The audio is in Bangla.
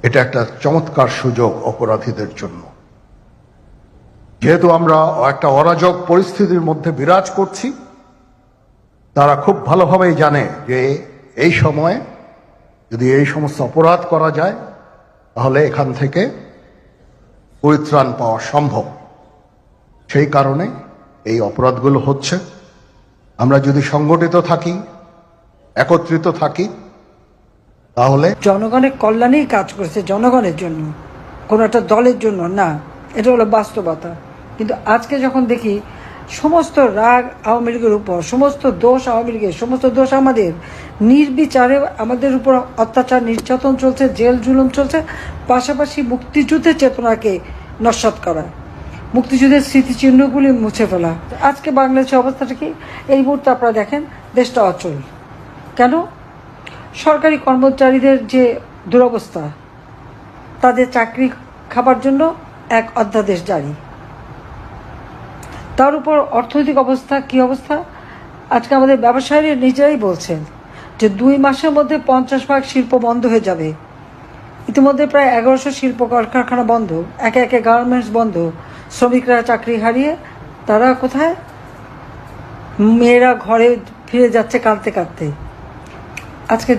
এটা একটা চমৎকার সুযোগ অপরাধীদের জন্য। যেহেতু আমরা একটা অরাজক পরিস্থিতির মধ্যে বিরাজ করছি, তারা খুব ভালোভাবেই জানে যে এই সময়ে যদি এই সমস্ত অপরাধ করা যায় তাহলে এখান থেকে পরিত্রাণ পাওয়া সম্ভব। সেই কারণে এই অপরাধগুলো হচ্ছে। আমরা যদি সংগঠিত থাকি, একত্রিত থাকি, তাহলে জনগণের কল্যাণেই কাজ করেছে, জনগণের জন্য, কোনো একটা দলের জন্য না। এটা হলো বাস্তবতা। কিন্তু আজকে যখন দেখি সমস্ত রাগ আওয়ামী লীগের উপর, সমস্ত দোষ আওয়ামী লীগের, সমস্ত দোষ আমাদের, নির্বিচারে আমাদের উপর অত্যাচার নির্যাতন চলছে, জেল জুলুম চলছে, পাশাপাশি মুক্তিযুদ্ধের চেতনাকে নস্যাৎ করা, মুক্তিযুদ্ধের স্মৃতিচিহ্নগুলি মুছে ফেলা। আজকে বাংলাদেশের অবস্থাটা কি? এই মুহূর্তে আপনারা দেখেন দেশটা অচল। কেন? সরকারি কর্মচারীদের যে দুরবস্থা, তাদের চাকরি খাবার জন্য এক অধ্যাদেশ জারি, তার উপর অর্থনৈতিক অবস্থা কি অবস্থা। আজকে আমাদের ব্যবসায়ীরা নিজেরাই বলছেন যে 2 মাসের মধ্যে 50% শিল্প বন্ধ হয়ে যাবে। ইতিমধ্যে প্রায় 1100 শিল্প কলকারখানা বন্ধ, একে একে গার্মেন্টস বন্ধ, শ্রমিকরা চাকরি হারিয়ে তারা কোথায়? মেয়েরা ঘরে ফিরে যাচ্ছে কাঁদতে কাঁদতে। আজকে